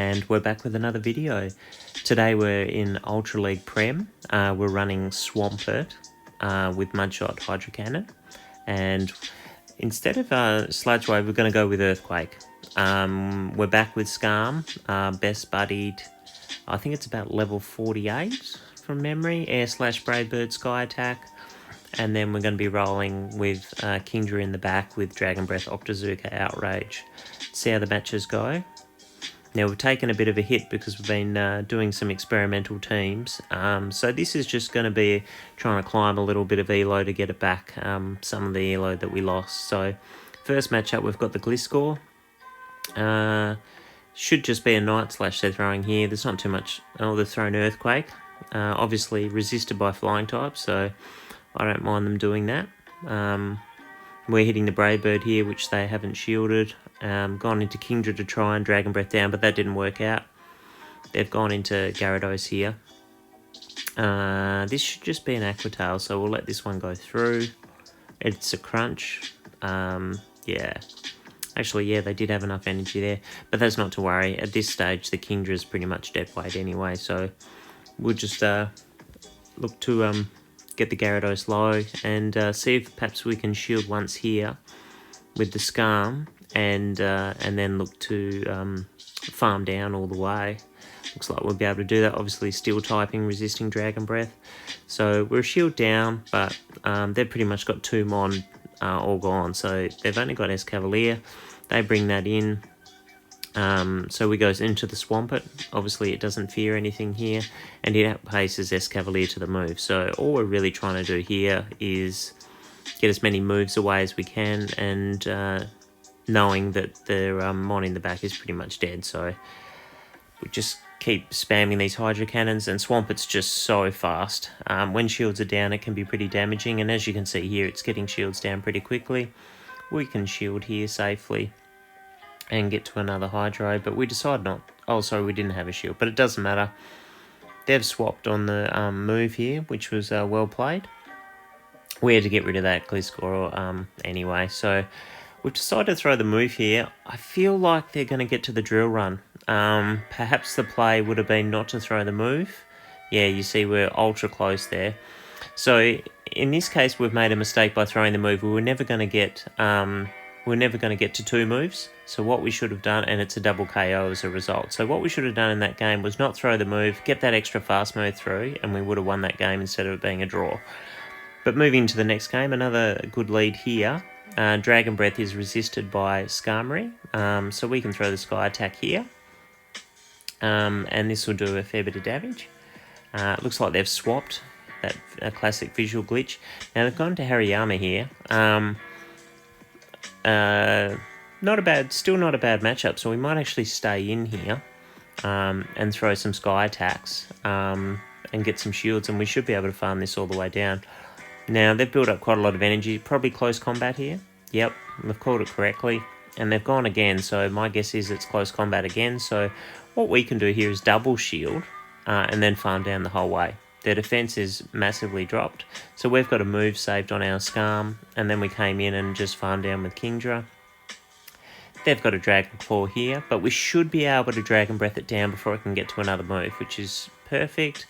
and we're back with another video. Today we're in Ultra League Prem. We're running Swampert with Mudshot Hydro Cannon, and instead of Sludge Wave we're going to go with Earthquake. We're back with Scarm, best buddied, I think it's about level 48 from memory, Air/Brave Bird Sky Attack. And then we're going to be rolling with Kingdra in the back with Dragon Breath, Octazooka, Outrage. See how the matches go. Now we've taken a bit of a hit because we've been doing some experimental teams. So this is just going to be trying to climb a little bit of elo to get it back, some of the elo that we lost. So first matchup we've got the Gliscor. Should just be a Night Slash they're throwing here. There's not too much. Oh, they're throwing Earthquake. Obviously resisted by Flying type, so I don't mind them doing that. We're hitting the Brave Bird here, which they haven't shielded. Gone into Kingdra to try and Dragon Breath down, but that didn't work out. They've gone into Gyarados here. This should just be an Aquatail, so we'll let this one go through. It's a Crunch. Yeah. Actually, yeah, they did have enough energy there, but that's not to worry. At this stage, the Kingdra is pretty much dead weight anyway, so we'll just look to get the Gyarados low and see if perhaps we can shield once here with the Scarm and then look to farm down all the way. Looks like we'll be able to do that. Obviously Steel typing, resisting Dragon Breath. So we're shield down, but they've pretty much got 2 Mon all gone. So they've only got Escavalier. They bring that in. So we goes into the Swampert. Obviously it doesn't fear anything here, and it outpaces Escavalier to the move. So all we're really trying to do here is get as many moves away as we can, and knowing that the Mon in the back is pretty much dead. So we just keep spamming these Hydro Cannons, and Swampert's just so fast. When shields are down it can be pretty damaging, and as you can see here it's getting shields down pretty quickly. We can shield here safely and get to another Hydro, but we decided not. Oh, sorry, we didn't have a shield, but it doesn't matter. They've swapped on the move here, which was well played. We had to get rid of that Gliscor anyway, so we've decided to throw the move here. I feel like they're going to get to the drill run. Perhaps the play would have been not to throw the move. Yeah, you see we're ultra close there. So in this case, we've made a mistake by throwing the move. We were never going to get to 2 moves. So what we should have done, and it's a double KO as a result. So what we should have done in that game was not throw the move, get that extra fast move through, and we would have won that game instead of it being a draw. But moving to the next game, another good lead here. Dragon Breath is resisted by Skarmory, so we can throw the Sky Attack here. And this will do a fair bit of damage. It looks like they've swapped that classic visual glitch. Now they've gone to Hariyama here. Still not a bad matchup, so we might actually stay in here and throw some Sky Attacks and get some shields, and we should be able to farm this all the way down. Now they've built up quite a lot of energy, probably close combat here. Yep, we've called it correctly, and they've gone again, so my guess is it's close combat again. So what we can do here is double shield and then farm down the whole way. Their defense is massively dropped, so we've got a move saved on our Scarm, and then we came in and just farmed down with Kingdra. They've got a Dragon Claw here, but we should be able to Dragon Breath it down before it can get to another move, which is perfect.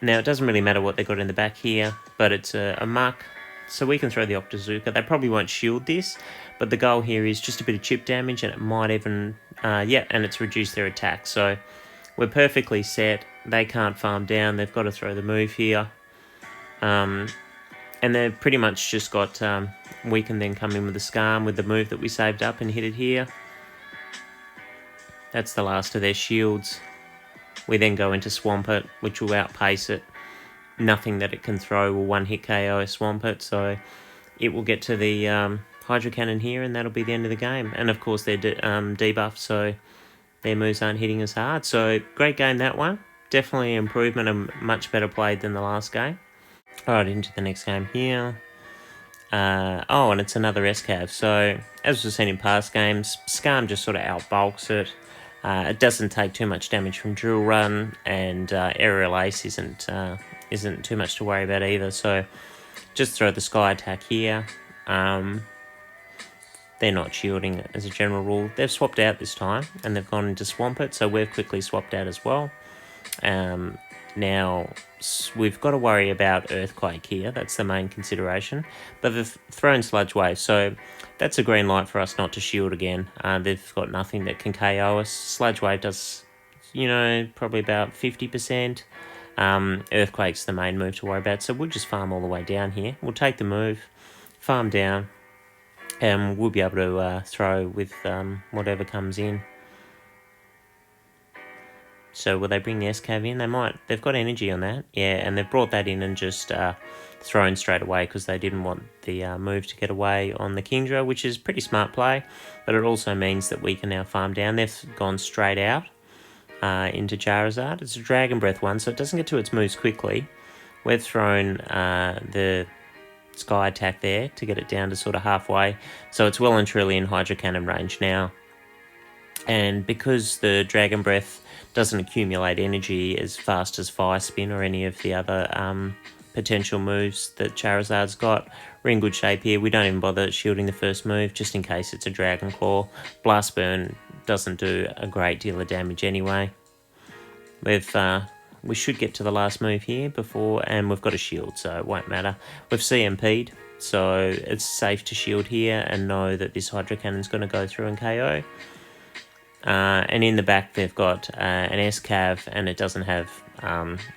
Now it doesn't really matter what they've got in the back here, but it's a muck, so we can throw the Octazooka. They probably won't shield this, but the goal here is just a bit of chip damage, and it might even, and it's reduced their attack. So we're perfectly set. They can't farm down. They've got to throw the move here. And they've pretty much just got... we can then come in with the Scarm with the move that we saved up and hit it here. That's the last of their shields. We then go into Swampert, which will outpace it. Nothing that it can throw will one-hit KO Swampert, so it will get to the Hydro Cannon here, and that'll be the end of the game. And of course they're debuffed, so their moves aren't hitting as hard. So great game, that one. Definitely an improvement and much better played than the last game. Alright, into the next game here. And it's another SCAV. So as we've seen in past games, Scarm just sort of outbulks it. It doesn't take too much damage from Drill Run, and Aerial Ace isn't too much to worry about either. So just throw the Sky Attack here. they're not shielding as a general rule. They've swapped out this time, and they've gone into Swampert, so we've quickly swapped out as well. Now, we've got to worry about Earthquake here. That's the main consideration. But they've thrown Sludge Wave, so that's a green light for us not to shield again. They've got nothing that can KO us. Sludge Wave does, probably about 50%. Earthquake's the main move to worry about, so we'll just farm all the way down here. We'll take the move, farm down, and we'll be able to throw with whatever comes in. So will they bring the SCAV in? They might. They've got energy on that. Yeah, and they've brought that in and just thrown straight away because they didn't want the move to get away on the Kingdra, which is pretty smart play. But it also means that we can now farm down. They've gone straight out into Charizard. It's a Dragon Breath one, so it doesn't get to its moves quickly. We've thrown the Sky Attack there to get it down to sort of halfway. So it's well and truly in Hydro Cannon range now. And because the Dragon Breath doesn't accumulate energy as fast as Fire Spin or any of the other potential moves that Charizard's got, we're in good shape here. We don't even bother shielding the first move, just in case it's a Dragon Claw. Blast Burn doesn't do a great deal of damage anyway. We should get to the last move here before, and we've got a shield, so it won't matter. We've CMP'd, so it's safe to shield here and know that this Hydro Cannon's going to go through and KO. And in the back they've got an SCAV, and it doesn't have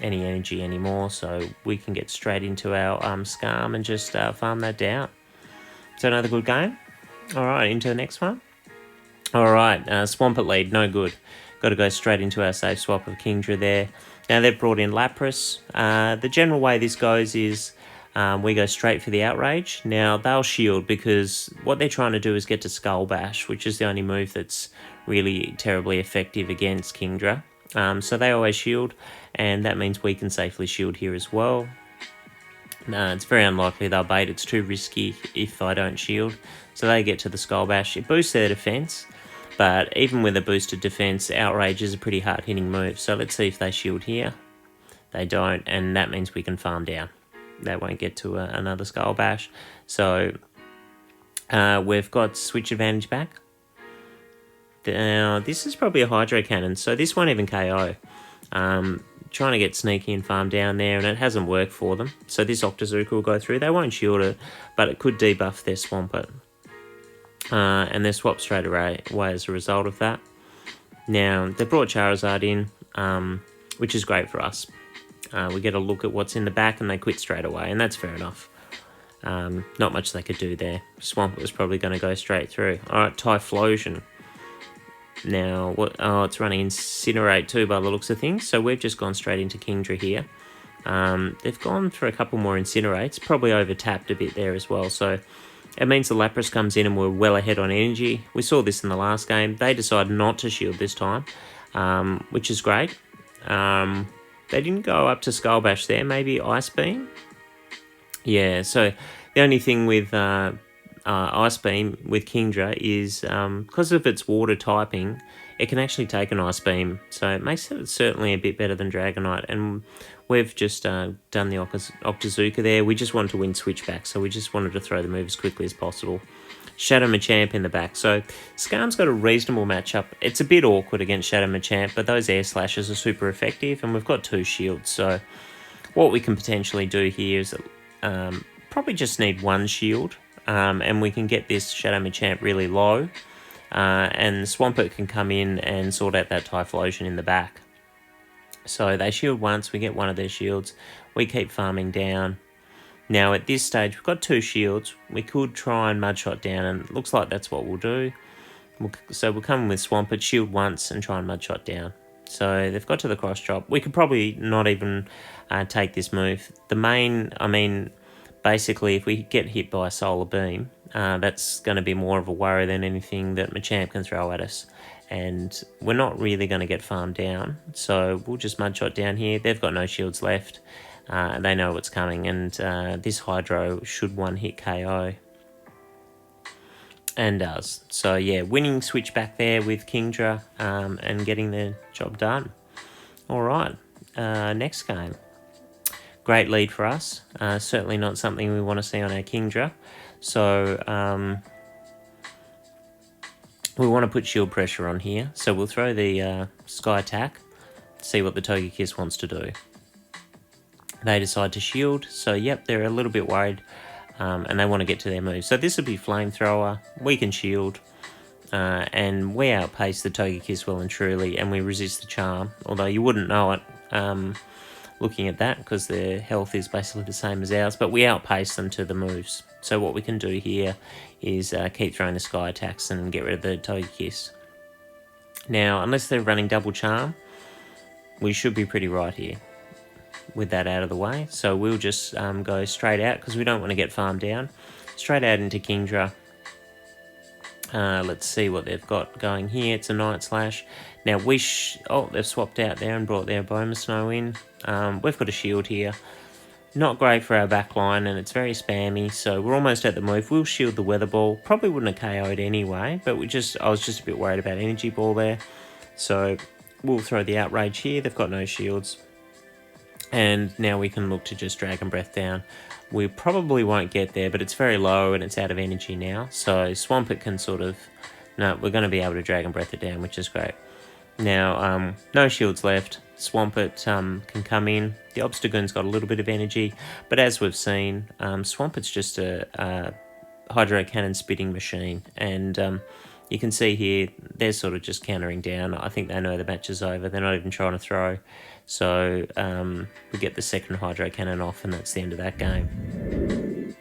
any energy anymore, so we can get straight into our Scarm and just farm that down. So another good game. Alright, into the next one. Alright, Swampert lead, no good. Got to go straight into our safe swap of Kingdra there. Now they've brought in Lapras. The general way this goes is we go straight for the Outrage. Now they'll shield because what they're trying to do is get to Skull Bash, which is the only move that's really terribly effective against Kingdra. So they always shield, and that means we can safely shield here as well. It's very unlikely they'll bait. It's too risky if I don't shield. So they get to the Skull Bash. It boosts their defense, but even with a boosted defense, Outrage is a pretty hard hitting move. So let's see if they shield here. They don't, and that means we can farm down. They won't get to another Skull Bash. So we've got switch advantage back. Now, this is probably a Hydro Cannon, so this won't even KO. Trying to get sneaky and farm down there, and it hasn't worked for them. So this Octazooka will go through. They won't shield it, but it could debuff their Swampert. And they're swapped straight away as a result of that. Now, they brought Charizard in, which is great for us. We get a look at what's in the back, and they quit straight away, and that's fair enough. Not much they could do there. Swampert was probably going to go straight through. Alright, Typhlosion. Now, it's running Incinerate too by the looks of things, so we've just gone straight into Kingdra here. They've gone for a couple more Incinerates, probably over-tapped a bit there as well, so it means the Lapras comes in and we're well ahead on energy. We saw this in the last game. They decided not to shield this time, which is great. They didn't go up to Skull Bash there, maybe Ice Beam? Yeah, so the only thing with Ice Beam with Kingdra is because of its water typing, it can actually take an Ice Beam, so it makes it certainly a bit better than Dragonite. And we've just done the Octazooka there. We just wanted to win switchback, so we just wanted to throw the move as quickly as possible. Shadow Machamp in the back, so Scarm's got a reasonable matchup. It's a bit awkward against Shadow Machamp, but those air slashes are super effective, and we've got 2 shields, so what we can potentially do here is probably just need 1 shield. And we can get this Shadow Machamp really low, and Swampert can come in and sort out that Typhlosion in the back. So they shield once, we get one of their shields, we keep farming down. Now at this stage we've got 2 shields, we could try and Mudshot down, and it looks like that's what we'll do. So we'll come in with Swampert, shield once, and try and Mudshot down. So they've got to the cross drop. We could probably not even take this move. Basically, if we get hit by a Solar Beam, that's going to be more of a worry than anything that Machamp can throw at us. And we're not really going to get farmed down, so we'll just Mudshot down here. They've got no shields left. They know what's coming, and this Hydro should one-hit KO. And does. So yeah, winning switchback there with Kingdra and getting the job done. Alright, next game. Great lead for us. Certainly not something we want to see on our Kingdra. So we want to put shield pressure on here. So we'll throw the Sky Attack, see what the Togekiss wants to do. They decide to shield, so yep, they're a little bit worried, and they want to get to their move. So this would be Flamethrower, we can shield, and we outpace the Togekiss well and truly, and we resist the charm, although you wouldn't know it looking at that, because their health is basically the same as ours, but we outpace them to the moves. So what we can do here is keep throwing the Sky Attacks and get rid of the Togekiss. Now, unless they're running double charm, we should be pretty right here with that out of the way. So we'll just go straight out, because we don't want to get farmed down. Straight out into Kingdra. Let's see what they've got going here. It's a Night Slash. Now they've swapped out there and brought their Snow in. We've got a shield here. Not great for our back line, and it's very spammy, so we're almost at the move. We'll shield the Weather Ball. Probably wouldn't have KO'd anyway, but I was just a bit worried about Energy Ball there. So we'll throw the Outrage here. They've got no shields. And now we can look to just Dragon Breath down. We probably won't get there, but it's very low and it's out of energy now. So Swampert can sort of... No, we're going to be able to Dragon Breath it down, which is great. Now, no shields left. Swampert can come in. The Obstagoon's got a little bit of energy, but as we've seen, Swampert's just a Hydro Cannon spitting machine. And you can see here, they're sort of just countering down. I think they know the match is over. They're not even trying to throw. So we get the second Hydro Cannon off, and that's the end of that game.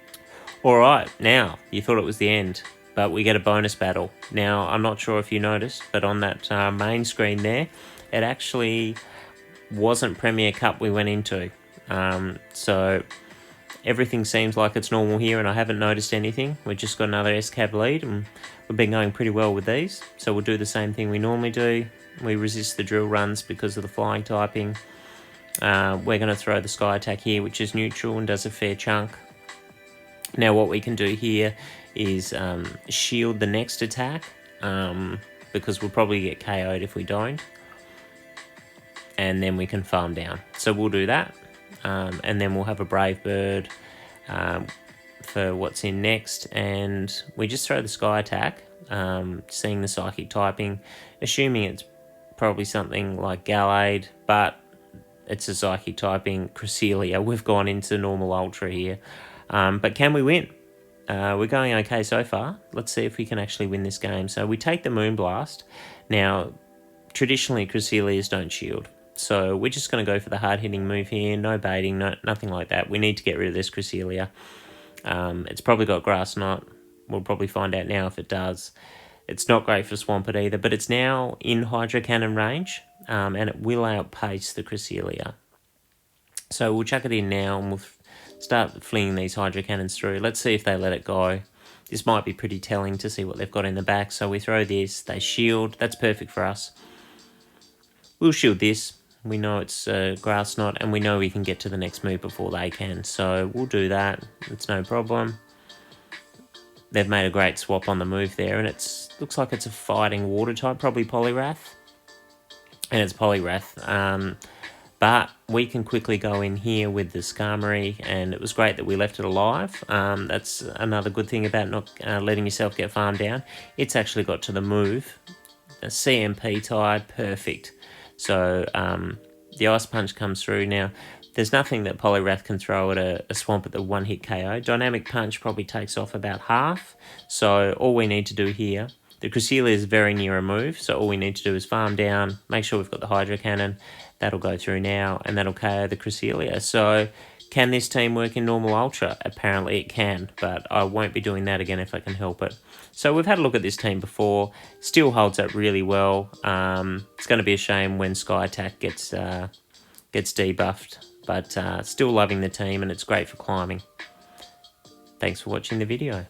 Alright, now, you thought it was the end, but we get a bonus battle. Now, I'm not sure if you noticed, but on that main screen there, it actually wasn't Premier Cup we went into. So everything seems like it's normal here, and I haven't noticed anything. We've just got another SCAB lead, and we've been going pretty well with these. So we'll do the same thing we normally do. We resist the drill runs because of the flying typing. We're going to throw the Sky Attack here, which is neutral and does a fair chunk. Now what we can do here is shield the next attack, because we'll probably get KO'd if we don't. And then we can farm down. So we'll do that. And then we'll have a Brave Bird for what's in next. And we just throw the Sky Attack, seeing the Psychic typing, assuming it's probably something like Gallade, but it's a Psychic typing Cresselia. We've gone into normal Ultra here. But can we win? We're going okay so far. Let's see if we can actually win this game. So we take the Moonblast. Now, traditionally, Cresselias don't shield. So we're just going to go for the hard-hitting move here. No baiting, nothing like that. We need to get rid of this Cresselia. It's probably got Grass Knot. We'll probably find out now if it does. It's not great for Swampert either, but it's now in Hydro Cannon range, and it will outpace the Cresselia. So we'll chuck it in now, and we'll start flinging these Hydro Cannons through. Let's see if they let it go. This might be pretty telling to see what they've got in the back. So we throw this, they shield. That's perfect for us. We'll shield this. We know it's Grass Knot, and we know we can get to the next move before they can. So we'll do that. It's no problem. They've made a great swap on the move there, and it looks like it's a fighting water type, probably Poliwrath. And it's Poliwrath. But we can quickly go in here with the Skarmory, and it was great that we left it alive. That's another good thing about not letting yourself get farmed down. It's actually got to the move. A CMP type, perfect. So the Ice Punch comes through. Now, there's nothing that Poliwrath can throw at a Swampert that one-hit KO. Dynamic Punch probably takes off about half. So all we need to do here, the Cresselia is very near a move, so all we need to do is farm down, make sure we've got the Hydro Cannon. That'll go through now, and that'll KO the Cresselia. So can this team work in normal Ultra? Apparently it can, but I won't be doing that again if I can help it. So we've had a look at this team before. Still holds up really well. It's going to be a shame when Sky Attack gets debuffed, but still loving the team, and it's great for climbing. Thanks for watching the video.